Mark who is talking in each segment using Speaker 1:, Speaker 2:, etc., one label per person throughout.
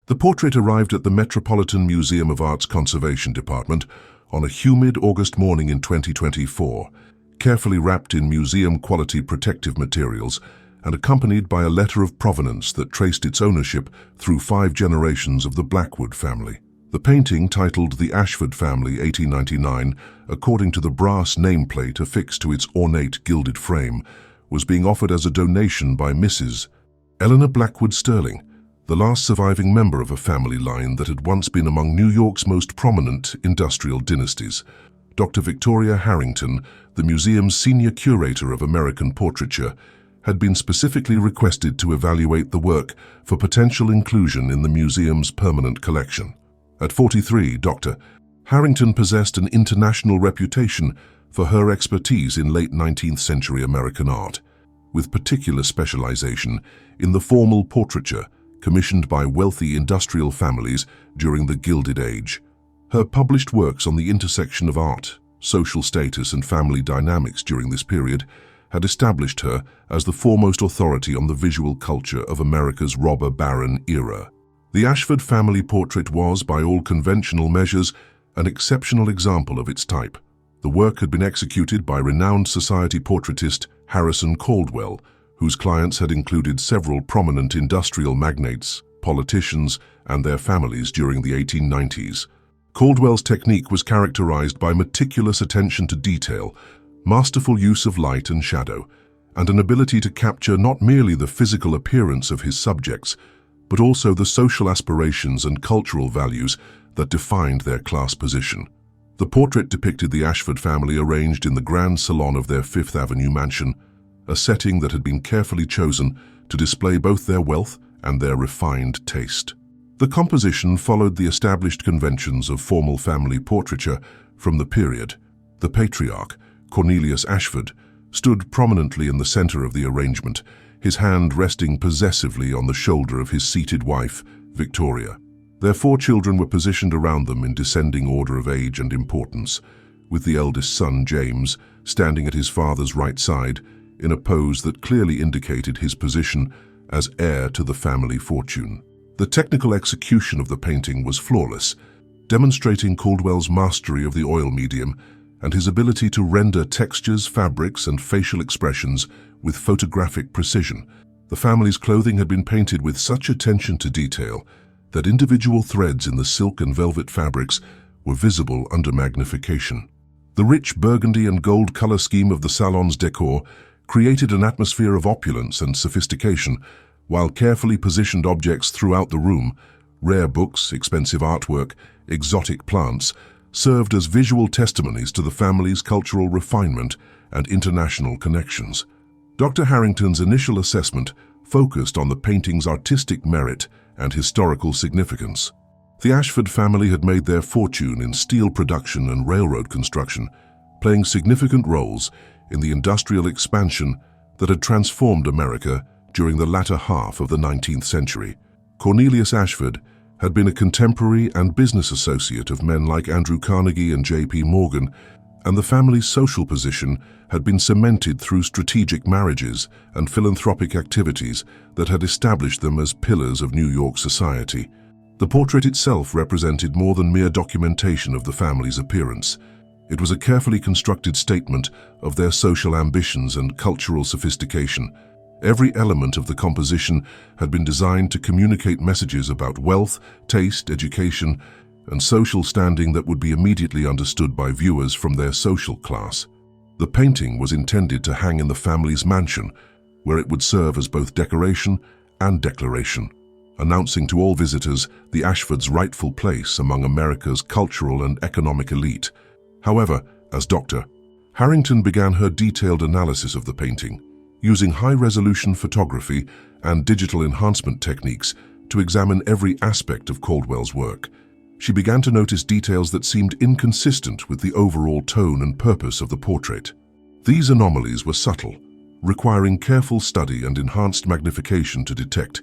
Speaker 1: The portrait arrived at the Metropolitan Museum of Art's Conservation Department on a humid August morning in 2024, carefully wrapped in museum-quality protective materials and accompanied by a letter of provenance that traced its ownership through 5 generations of the Blackwood family. The painting, titled The Ashford Family, 1899, according to the brass nameplate affixed to its ornate gilded frame, was being offered as a donation by Mrs. Eleanor Blackwood Sterling, the last surviving member of a family line that had once been among New York's most prominent industrial dynasties. Dr. Victoria Harrington, the museum's senior curator of American portraiture, had been specifically requested to evaluate the work for potential inclusion in the museum's permanent collection. At 43, Dr. Harrington possessed an international reputation for her expertise in late 19th century American art, with particular specialization in the formal portraiture commissioned by wealthy industrial families during the Gilded Age. Her published works on the intersection of art, social status, and family dynamics during this period had established her as the foremost authority on the visual culture of America's robber baron era. The Ashford family portrait was, by all conventional measures, an exceptional example of its type. The work had been executed by renowned society portraitist Harrison Caldwell, whose clients had included several prominent industrial magnates, politicians, and their families during the 1890s. Caldwell's technique was characterized by meticulous attention to detail, masterful use of light and shadow, and an ability to capture not merely the physical appearance of his subjects, but also the social aspirations and cultural values that defined their class position. The portrait depicted the Ashford family arranged in the grand salon of their Fifth Avenue mansion, a setting that had been carefully chosen to display both their wealth and their refined taste. The composition followed the established conventions of formal family portraiture from the period. The patriarch, Cornelius Ashford, stood prominently in the center of the arrangement, his hand resting possessively on the shoulder of his seated wife, Victoria. Their 4 children were positioned around them in descending order of age and importance, with the eldest son, James, standing at his father's right side in a pose that clearly indicated his position as heir to the family fortune. The technical execution of the painting was flawless, demonstrating Caldwell's mastery of the oil medium and his ability to render textures, fabrics, and facial expressions with photographic precision. The family's clothing had been painted with such attention to detail that individual threads in the silk and velvet fabrics were visible under magnification. The rich burgundy and gold color scheme of the salon's decor created an atmosphere of opulence and sophistication, while carefully positioned objects throughout the room, rare books, expensive artwork, exotic plants, served as visual testimonies to the family's cultural refinement and international connections. Dr. Harrington's initial assessment focused on the painting's artistic merit and historical significance. The Ashford family had made their fortune in steel production and railroad construction, playing significant roles in the industrial expansion that had transformed America during the latter half of the 19th century. Cornelius Ashford had been a contemporary and business associate of men like Andrew Carnegie and J.P. Morgan, and the family's social position had been cemented through strategic marriages and philanthropic activities that had established them as pillars of New York society. The portrait itself represented more than mere documentation of the family's appearance. It was a carefully constructed statement of their social ambitions and cultural sophistication. Every element of the composition had been designed to communicate messages about wealth, taste, education, and social standing that would be immediately understood by viewers from their social class. The painting was intended to hang in the family's mansion, where it would serve as both decoration and declaration, announcing to all visitors the Ashfords' rightful place among America's cultural and economic elite. However, as Dr. Harrington began her detailed analysis of the painting, using high-resolution photography and digital enhancement techniques to examine every aspect of Caldwell's work, she began to notice details that seemed inconsistent with the overall tone and purpose of the portrait. These anomalies were subtle, requiring careful study and enhanced magnification to detect,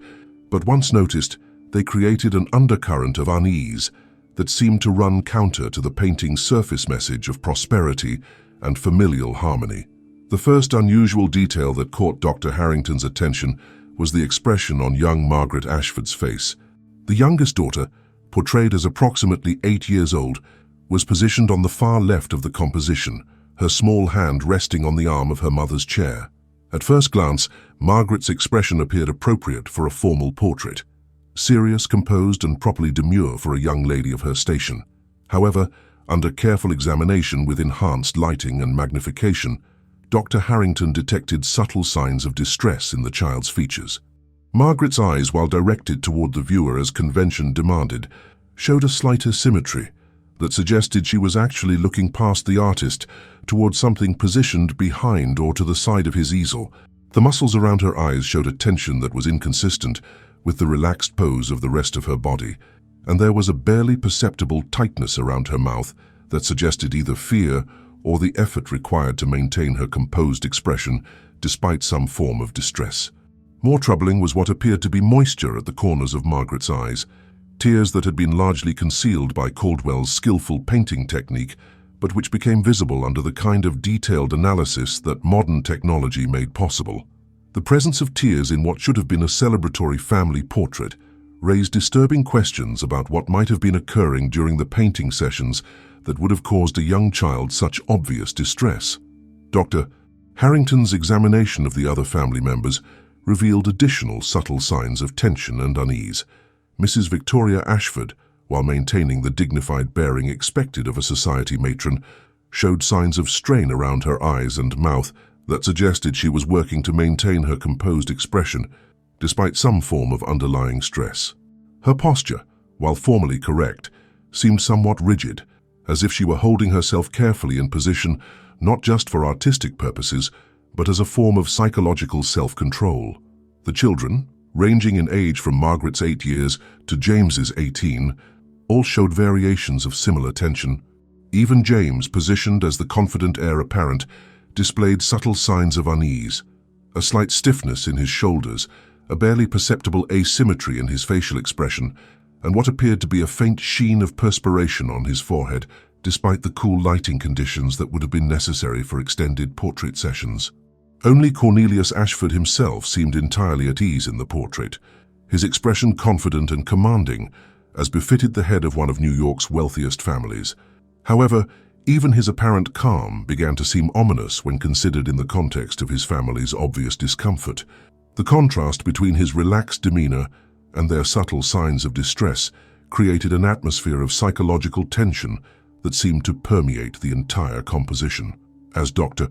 Speaker 1: but once noticed, they created an undercurrent of unease that seemed to run counter to the painting's surface message of prosperity and familial harmony. The first unusual detail that caught Dr. Harrington's attention was the expression on young Margaret Ashford's face. The youngest daughter, portrayed as approximately 8 years old, was positioned on the far left of the composition, her small hand resting on the arm of her mother's chair. At first glance, Margaret's expression appeared appropriate for a formal portrait, serious, composed, and properly demure for a young lady of her station. However, under careful examination with enhanced lighting and magnification, Dr. Harrington detected subtle signs of distress in the child's features. Margaret's eyes, while directed toward the viewer as convention demanded, showed a slight asymmetry that suggested she was actually looking past the artist toward something positioned behind or to the side of his easel. The muscles around her eyes showed a tension that was inconsistent with the relaxed pose of the rest of her body, and there was a barely perceptible tightness around her mouth that suggested either fear or the effort required to maintain her composed expression despite some form of distress. More troubling was what appeared to be moisture at the corners of Margaret's eyes, tears that had been largely concealed by Caldwell's skillful painting technique, but which became visible under the kind of detailed analysis that modern technology made possible. The presence of tears in what should have been a celebratory family portrait raised disturbing questions about what might have been occurring during the painting sessions that would have caused a young child such obvious distress. Dr. Harrington's examination of the other family members revealed additional subtle signs of tension and unease. Mrs. Victoria Ashford, while maintaining the dignified bearing expected of a society matron, showed signs of strain around her eyes and mouth that suggested she was working to maintain her composed expression despite some form of underlying stress. Her posture, while formally correct, seemed somewhat rigid, as if she were holding herself carefully in position not just for artistic purposes, but as a form of psychological self-control. The children, ranging in age from Margaret's 8 years to James's 18, all showed variations of similar tension. Even James, positioned as the confident heir apparent, displayed subtle signs of unease, a slight stiffness in his shoulders, a barely perceptible asymmetry in his facial expression, and what appeared to be a faint sheen of perspiration on his forehead, despite the cool lighting conditions that would have been necessary for extended portrait sessions. Only Cornelius Ashford himself seemed entirely at ease in the portrait, his expression confident and commanding, as befitted the head of one of New York's wealthiest families. However, even his apparent calm began to seem ominous when considered in the context of his family's obvious discomfort. The contrast between his relaxed demeanor and their subtle signs of distress created an atmosphere of psychological tension that seemed to permeate the entire composition. As Dr.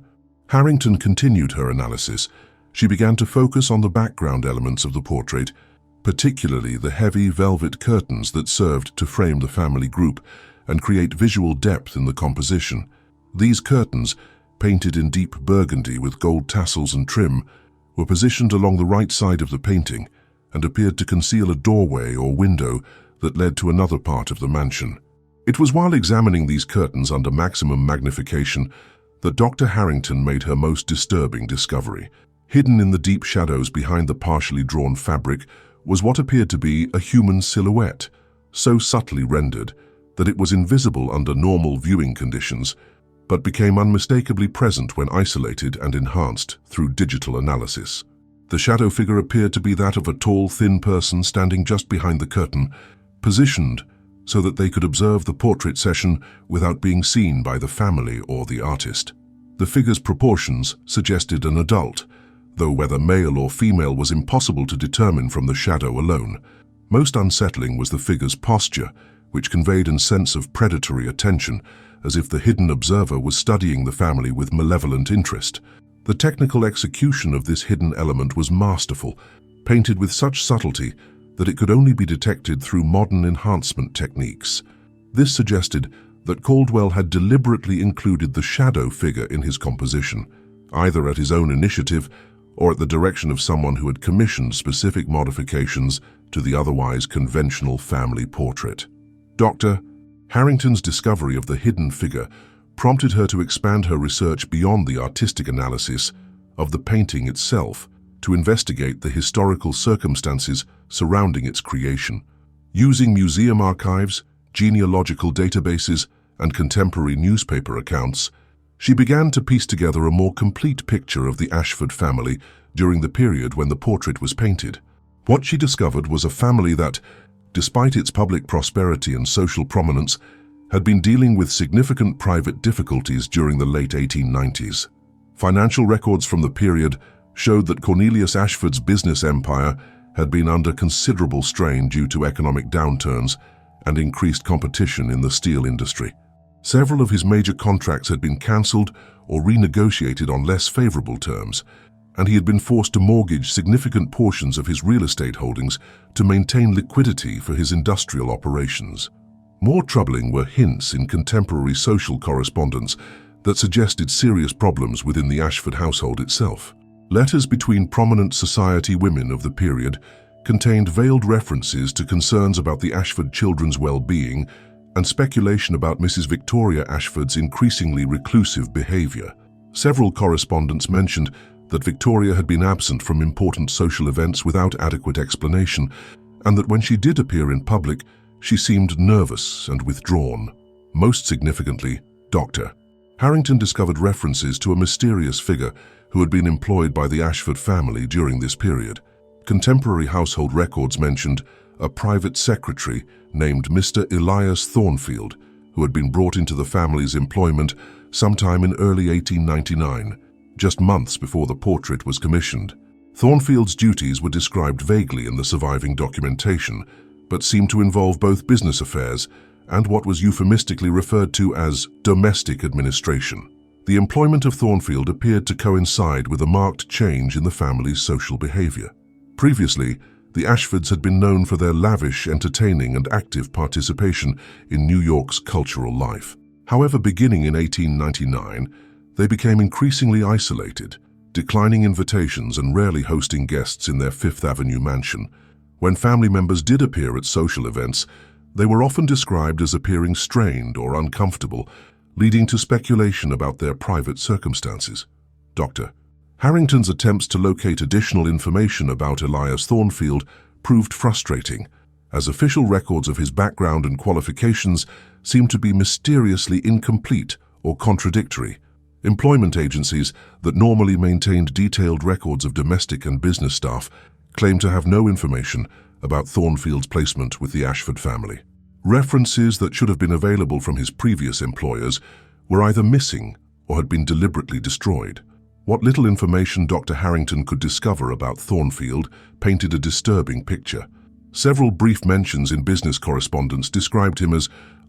Speaker 1: Harrington continued her analysis, she began to focus on the background elements of the portrait, particularly the heavy velvet curtains that served to frame the family group and create visual depth in the composition. These curtains, painted in deep burgundy with gold tassels and trim, were positioned along the right side of the painting and appeared to conceal a doorway or window that led to another part of the mansion. It was while examining these curtains under maximum magnification that Dr. Harrington made her most disturbing discovery. Hidden in the deep shadows behind the partially drawn fabric was what appeared to be a human silhouette, so subtly rendered that it was invisible under normal viewing conditions, but became unmistakably present when isolated and enhanced through digital analysis. The shadow figure appeared to be that of a tall, thin person standing just behind the curtain, positioned so that they could observe the portrait session without being seen by the family or the artist. The figure's proportions suggested an adult, though whether male or female was impossible to determine from the shadow alone. Most unsettling was the figure's posture, which conveyed a sense of predatory attention, as if the hidden observer was studying the family with malevolent interest. The technical execution of this hidden element was masterful, painted with such subtlety that it could only be detected through modern enhancement techniques. This suggested that Caldwell had deliberately included the shadow figure in his composition, either at his own initiative or at the direction of someone who had commissioned specific modifications to the otherwise conventional family portrait. Dr. Harrington's discovery of the hidden figure prompted her to expand her research beyond the artistic analysis of the painting itself to investigate the historical circumstances surrounding its creation. Using museum archives, genealogical databases, and contemporary newspaper accounts, she began to piece together a more complete picture of the Ashford family during the period when the portrait was painted. What she discovered was a family that, despite its public prosperity and social prominence, had been dealing with significant private difficulties during the late 1890s. Financial records from the period showed that Cornelius Ashford's business empire had been under considerable strain due to economic downturns and increased competition in the steel industry. Several of his major contracts had been cancelled or renegotiated on less favorable terms, and he had been forced to mortgage significant portions of his real estate holdings to maintain liquidity for his industrial operations. More troubling were hints in contemporary social correspondence that suggested serious problems within the Ashford household itself. Letters between prominent society women of the period contained veiled references to concerns about the Ashford children's well-being and speculation about Mrs. Victoria Ashford's increasingly reclusive behavior. Several correspondents mentioned that Victoria had been absent from important social events without adequate explanation, and that when she did appear in public, she seemed nervous and withdrawn. Most significantly, Dr. Harrington discovered references to a mysterious figure who had been employed by the Ashford family during this period. Contemporary household records mentioned a private secretary named Mr. Elias Thornfield, who had been brought into the family's employment sometime in early 1899, just months before the portrait was commissioned. Thornfield's duties were described vaguely in the surviving documentation, but seemed to involve both business affairs and what was euphemistically referred to as domestic administration. The employment of Thornfield appeared to coincide with a marked change in the family's social behavior. Previously, the Ashfords had been known for their lavish, entertaining, and active participation in New York's cultural life. However, beginning in 1899, they became increasingly isolated, declining invitations and rarely hosting guests in their Fifth Avenue mansion. When family members did appear at social events, they were often described as appearing strained or uncomfortable, leading to speculation about their private circumstances. Dr. Harrington's attempts to locate additional information about Elias Thornfield proved frustrating, as official records of his background and qualifications seemed to be mysteriously incomplete or contradictory. Employment agencies that normally maintained detailed records of domestic and business staff claimed to have no information about Thornfield's placement with the Ashford family. References that should have been available from his previous employers were either missing or had been deliberately destroyed. What little information Dr. Harrington could discover about Thornfield painted a disturbing picture. Several brief mentions in business correspondence described him as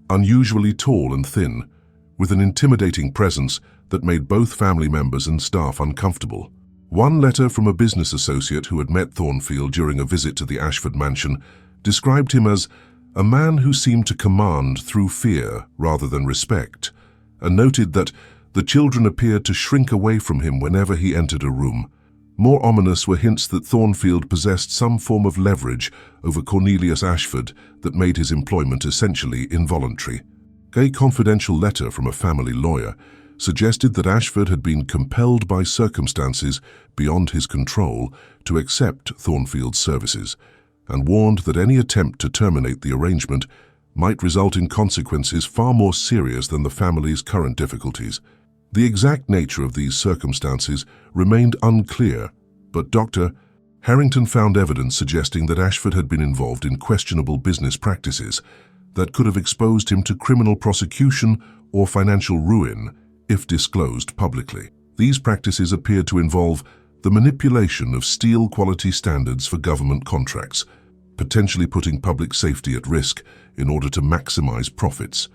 Speaker 1: unusually tall and thin, with an intimidating presence that made both family members and staff uncomfortable. One letter from a business associate who had met Thornfield during a visit to the Ashford mansion described him as a man who seemed to command through fear rather than respect, and noted that the children appeared to shrink away from him whenever he entered a room. More ominous were hints that Thornfield possessed some form of leverage over Cornelius Ashford that made his employment essentially involuntary. A confidential letter from a family lawyer suggested that Ashford had been compelled by circumstances beyond his control to accept Thornfield's services, and warned that any attempt to terminate the arrangement might result in consequences far more serious than the family's current difficulties. The exact nature of these circumstances remained unclear, but Dr. Harrington found evidence suggesting that Ashford had been involved in questionable business practices that could have exposed him to criminal prosecution or financial ruin if disclosed publicly. These practices appeared to involve the manipulation of steel quality standards for government contracts, potentially putting public safety at risk in order to maximize profits.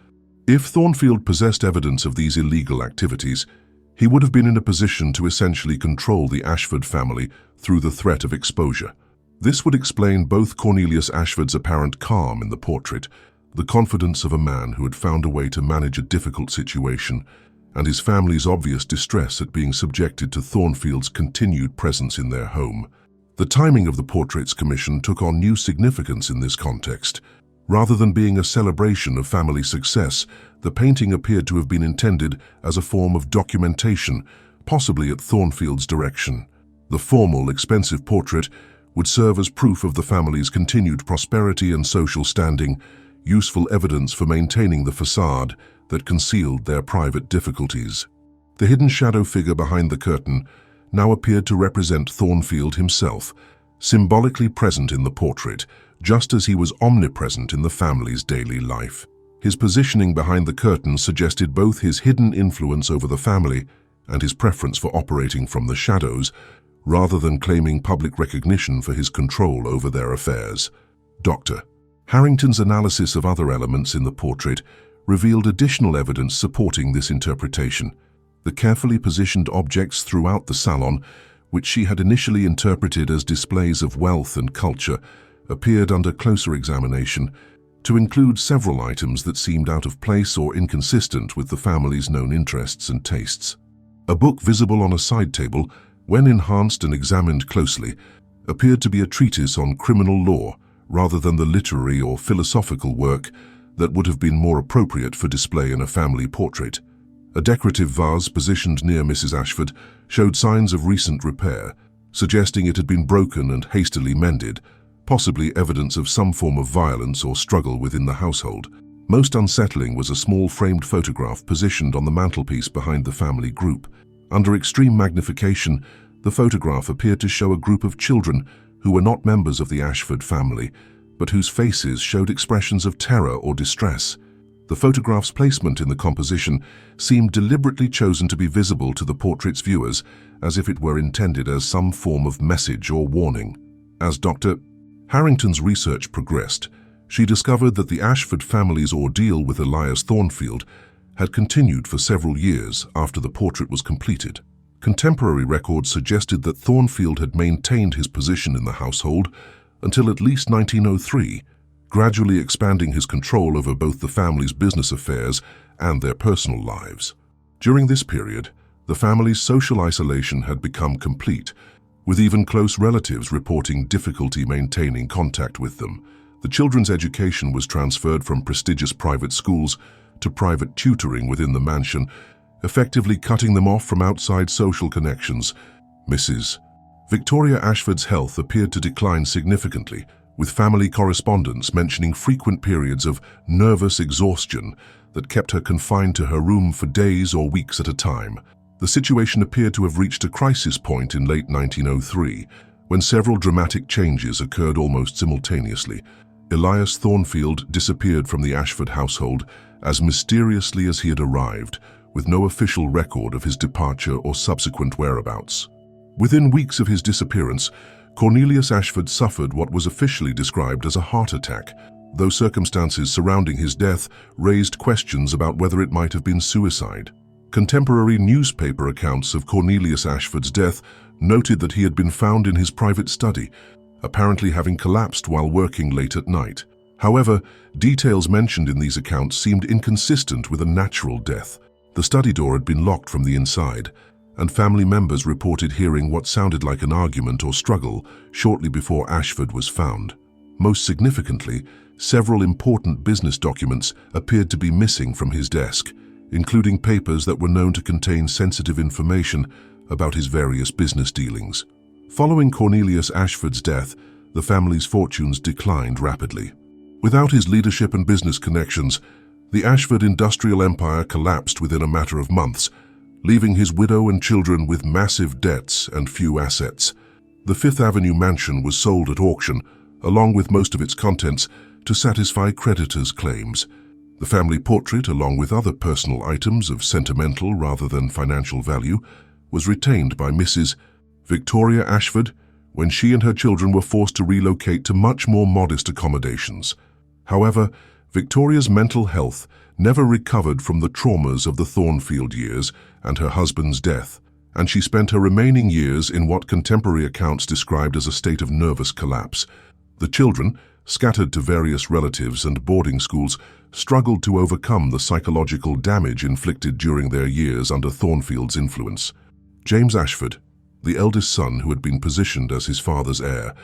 Speaker 1: If Thornfield possessed evidence of these illegal activities, he would have been in a position to essentially control the Ashford family through the threat of exposure. This would explain both Cornelius Ashford's apparent calm in the portrait, the confidence of a man who had found a way to manage a difficult situation, and his family's obvious distress at being subjected to Thornfield's continued presence in their home. The timing of the portrait's commission took on new significance in this context. Rather than being a celebration of family success, the painting appeared to have been intended as a form of documentation, possibly at Thornfield's direction. The formal, expensive portrait would serve as proof of the family's continued prosperity and social standing, useful evidence for maintaining the facade that concealed their private difficulties. The hidden shadow figure behind the curtain now appeared to represent Thornfield himself, symbolically present in the portrait, just as he was omnipresent in the family's daily life. His positioning behind the curtain suggested both his hidden influence over the family and his preference for operating from the shadows, rather than claiming public recognition for his control over their affairs. Dr. Harrington's analysis of other elements in the portrait revealed additional evidence supporting this interpretation. The carefully positioned objects throughout the salon, which she had initially interpreted as displays of wealth and culture, appeared under closer examination to include several items that seemed out of place or inconsistent with the family's known interests and tastes. A book visible on a side table, when enhanced and examined closely, appeared to be a treatise on criminal law rather than the literary or philosophical work that would have been more appropriate for display in a family portrait. A decorative vase positioned near Mrs. Ashford showed signs of recent repair, suggesting it had been broken and hastily mended, possibly evidence of some form of violence or struggle within the household. Most unsettling was a small framed photograph positioned on the mantelpiece behind the family group. Under extreme magnification, the photograph appeared to show a group of children who were not members of the Ashford family, but whose faces showed expressions of terror or distress. The photograph's placement in the composition seemed deliberately chosen to be visible to the portrait's viewers, as if it were intended as some form of message or warning. As Dr. Harrington's research progressed, she discovered that the Ashford family's ordeal with Elias Thornfield had continued for several years after the portrait was completed. Contemporary records suggested that Thornfield had maintained his position in the household until at least 1903, gradually expanding his control over both the family's business affairs and their personal lives. During this period, the family's social isolation had become complete, with even close relatives reporting difficulty maintaining contact with them. The children's education was transferred from prestigious private schools to private tutoring within the mansion, effectively cutting them off from outside social connections. Mrs. Victoria Ashford's health appeared to decline significantly, with family correspondence mentioning frequent periods of nervous exhaustion that kept her confined to her room for days or weeks at a time. The situation appeared to have reached a crisis point in late 1903, when several dramatic changes occurred almost simultaneously. Elias Thornfield disappeared from the Ashford household as mysteriously as he had arrived, with no official record of his departure or subsequent whereabouts. Within weeks of his disappearance, Cornelius Ashford suffered what was officially described as a heart attack, though circumstances surrounding his death raised questions about whether it might have been suicide. Contemporary newspaper accounts of Cornelius Ashford's death noted that he had been found in his private study, apparently having collapsed while working late at night. However, details mentioned in these accounts seemed inconsistent with a natural death. The study door had been locked from the inside, and family members reported hearing what sounded like an argument or struggle shortly before Ashford was found. Most significantly, several important business documents appeared to be missing from his desk, including papers that were known to contain sensitive information about his various business dealings. Following Cornelius Ashford's death, the family's fortunes declined rapidly. Without his leadership and business connections, the Ashford industrial empire collapsed within a matter of months, leaving his widow and children with massive debts and few assets. The Fifth Avenue mansion was sold at auction, along with most of its contents, to satisfy creditors' claims. The family portrait, along with other personal items of sentimental rather than financial value, was retained by Mrs. Victoria Ashford when she and her children were forced to relocate to much more modest accommodations. However, Victoria's mental health never recovered from the traumas of the Thornfield years and her husband's death, and she spent her remaining years in what contemporary accounts described as a state of nervous collapse. The children, scattered to various relatives and boarding schools, struggled to overcome the psychological damage inflicted during their years under Thornfield's influence. James Ashford, the eldest son who had been positioned as his father's heir,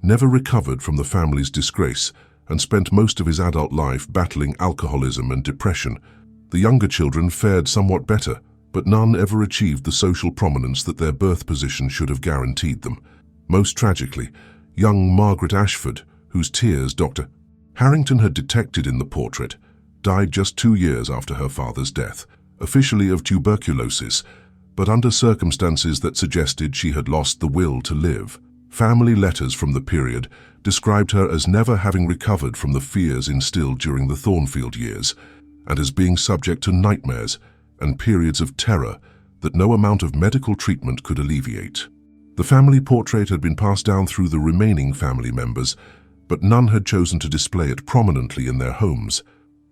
Speaker 1: never recovered from the family's disgrace and spent most of his adult life battling alcoholism and depression. The younger children fared somewhat better, but none ever achieved the social prominence that their birth position should have guaranteed them. Most tragically, young Margaret Ashford, whose tears Dr. Harrington had detected in the portrait, died just 2 years after her father's death, officially of tuberculosis, but under circumstances that suggested she had lost the will to live. Family letters from the period described her as never having recovered from the fears instilled during the Thornfield years, and as being subject to nightmares and periods of terror that no amount of medical treatment could alleviate. The family portrait had been passed down through the remaining family members, but none had chosen to display it prominently in their homes.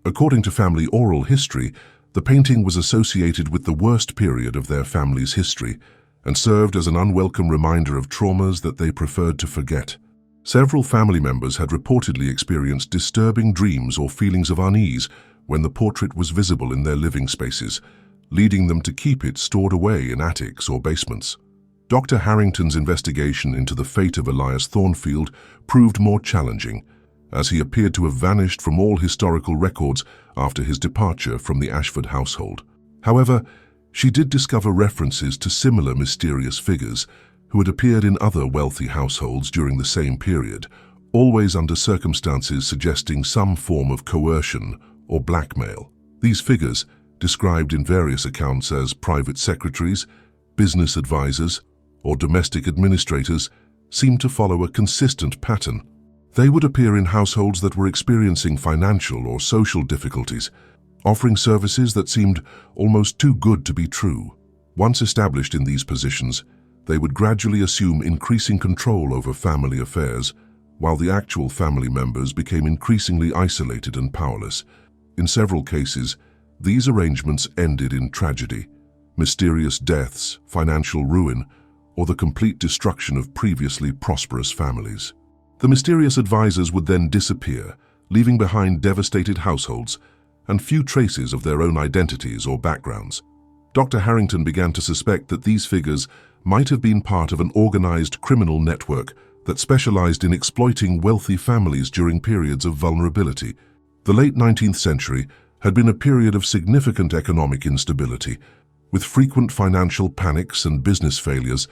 Speaker 1: According to family oral history, the painting was associated with the worst period of their family's history and served as an unwelcome reminder of traumas that they preferred to forget. Several family members had reportedly experienced disturbing dreams or feelings of unease when the portrait was visible in their living spaces, leading them to keep it stored away in attics or basements. Dr. Harrington's investigation into the fate of Elias Thornfield proved more challenging, as he appeared to have vanished from all historical records after his departure from the Ashford household. However, she did discover references to similar mysterious figures who had appeared in other wealthy households during the same period, always under circumstances suggesting some form of coercion or blackmail. These figures, described in various accounts as private secretaries, business advisors, or domestic administrators, seemed to follow a consistent pattern. They would appear in households that were experiencing financial or social difficulties, offering services that seemed almost too good to be true. Once established in these positions, they would gradually assume increasing control over family affairs, while the actual family members became increasingly isolated and powerless. In several cases, these arrangements ended in tragedy, mysterious deaths, financial ruin, or the complete destruction of previously prosperous families. The mysterious advisors would then disappear, leaving behind devastated households and few traces of their own identities or backgrounds. Dr. Harrington began to suspect that these figures might have been part of an organized criminal network that specialized in exploiting wealthy families during periods of vulnerability. The late 19th century had been a period of significant economic instability, with frequent financial panics and business failures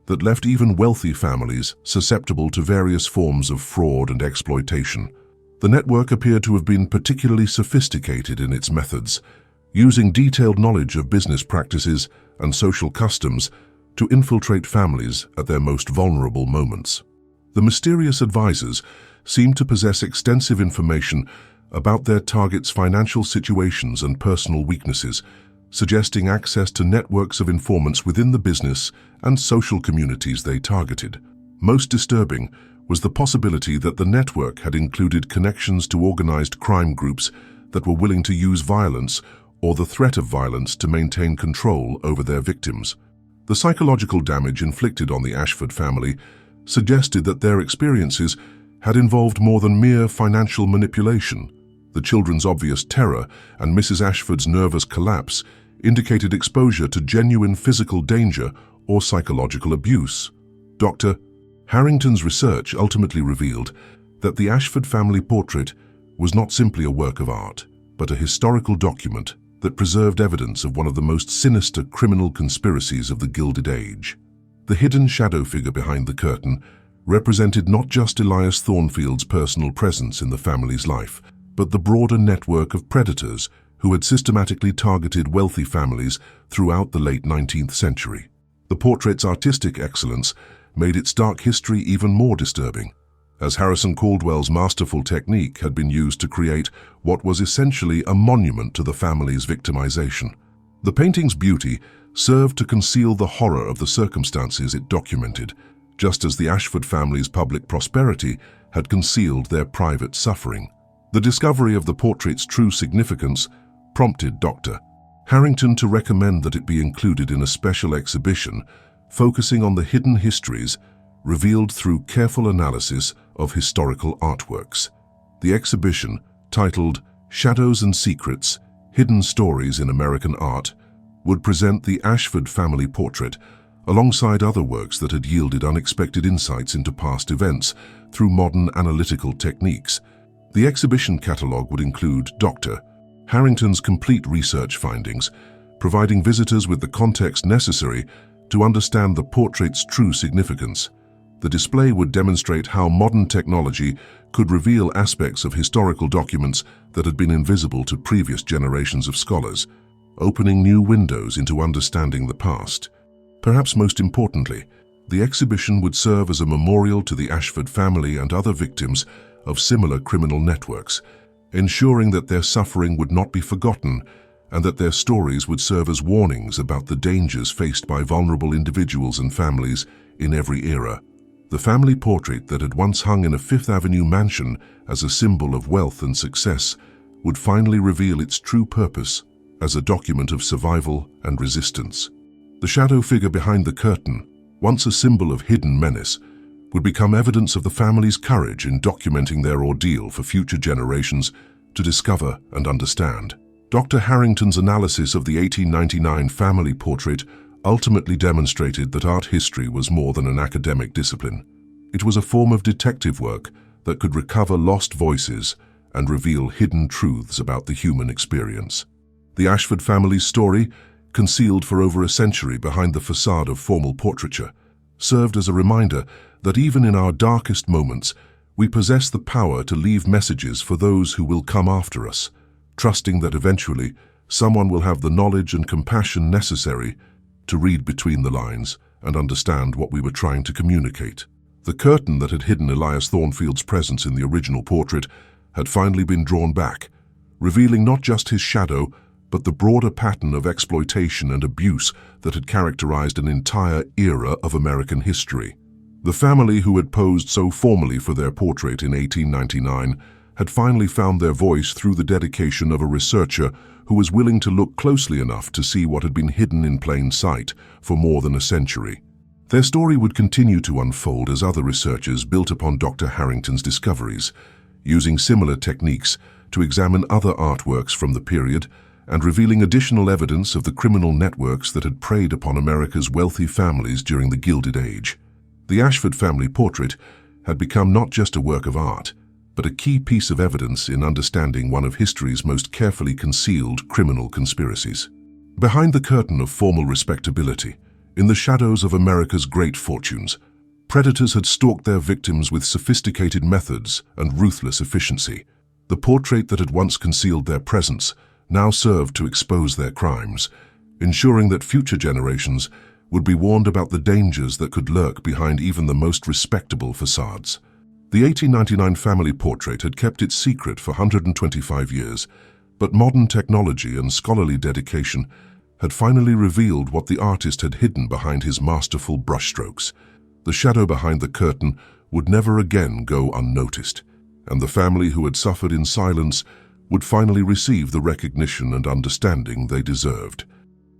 Speaker 1: that left even wealthy families susceptible to various forms of fraud and exploitation. The network appeared to have been particularly sophisticated in its methods, using detailed knowledge of business practices and social customs to infiltrate families at their most vulnerable moments. The mysterious advisors seemed to possess extensive information about their targets' financial situations and personal weaknesses, suggesting access to networks of informants within the business and social communities they targeted. Most disturbing was the possibility that the network had included connections to organized crime groups that were willing to use violence or the threat of violence to maintain control over their victims. The psychological damage inflicted on the Ashford family suggested that their experiences had involved more than mere financial manipulation. The children's obvious terror and Mrs. Ashford's nervous collapse indicated exposure to genuine physical danger or psychological abuse. Dr. Harrington's research ultimately revealed that the Ashford family portrait was not simply a work of art, but a historical document that preserved evidence of one of the most sinister criminal conspiracies of the Gilded Age. The hidden shadow figure behind the curtain represented not just Elias Thornfield's personal presence in the family's life, but the broader network of predators who had systematically targeted wealthy families throughout the late 19th century. The portrait's artistic excellence made its dark history even more disturbing, as Harrison Caldwell's masterful technique had been used to create what was essentially a monument to the family's victimization. The painting's beauty served to conceal the horror of the circumstances it documented, just as the Ashford family's public prosperity had concealed their private suffering. The discovery of the portrait's true significance prompted Dr. Harrington to recommend that it be included in a special exhibition focusing on the hidden histories revealed through careful analysis of historical artworks. The exhibition, titled Shadows and Secrets: Hidden Stories in American Art, would present the Ashford family portrait alongside other works that had yielded unexpected insights into past events through modern analytical techniques. The exhibition catalogue would include Dr. Harrington's complete research findings, providing visitors with the context necessary to understand the portrait's true significance. The display would demonstrate how modern technology could reveal aspects of historical documents that had been invisible to previous generations of scholars, opening new windows into understanding the past. Perhaps most importantly, The exhibition would serve as a memorial to the Ashford family and other victims of similar criminal networks, ensuring that their suffering would not be forgotten and that their stories would serve as warnings about the dangers faced by vulnerable individuals and families in every era. The family portrait that had once hung in a Fifth Avenue mansion as a symbol of wealth and success would finally reveal its true purpose as a document of survival and resistance. The shadow figure behind the curtain, once a symbol of hidden menace, would become evidence of the family's courage in documenting their ordeal for future generations to discover and understand. Dr. Harrington's analysis of the 1899 family portrait ultimately demonstrated that art history was more than an academic discipline. It was a form of detective work that could recover lost voices and reveal hidden truths about the human experience. The Ashford family's story, concealed for over a century behind the facade of formal portraiture, served as a reminder that even in our darkest moments, we possess the power to leave messages for those who will come after us, trusting that eventually someone will have the knowledge and compassion necessary to read between the lines and understand what we were trying to communicate. The curtain that had hidden Elias Thornfield's presence in the original portrait had finally been drawn back, revealing not just his shadow, but the broader pattern of exploitation and abuse that had characterized an entire era of American history. The family who had posed so formally for their portrait in 1899 had finally found their voice through the dedication of a researcher who was willing to look closely enough to see what had been hidden in plain sight for more than a century. Their story would continue to unfold as other researchers built upon Dr. Harrington's discoveries, using similar techniques to examine other artworks from the period and revealing additional evidence of the criminal networks that had preyed upon America's wealthy families during the Gilded Age. The Ashford family portrait had become not just a work of art, but a key piece of evidence in understanding one of history's most carefully concealed criminal conspiracies. Behind the curtain of formal respectability, in the shadows of America's great fortunes, predators had stalked their victims with sophisticated methods and ruthless efficiency. The portrait that had once concealed their presence now served to expose their crimes, ensuring that future generations would be warned about the dangers that could lurk behind even the most respectable facades. The 1899 family portrait had kept its secret for 125 years, but modern technology and scholarly dedication had finally revealed what the artist had hidden behind his masterful brushstrokes. The shadow behind the curtain would never again go unnoticed, and the family who had suffered in silence would finally receive the recognition and understanding they deserved.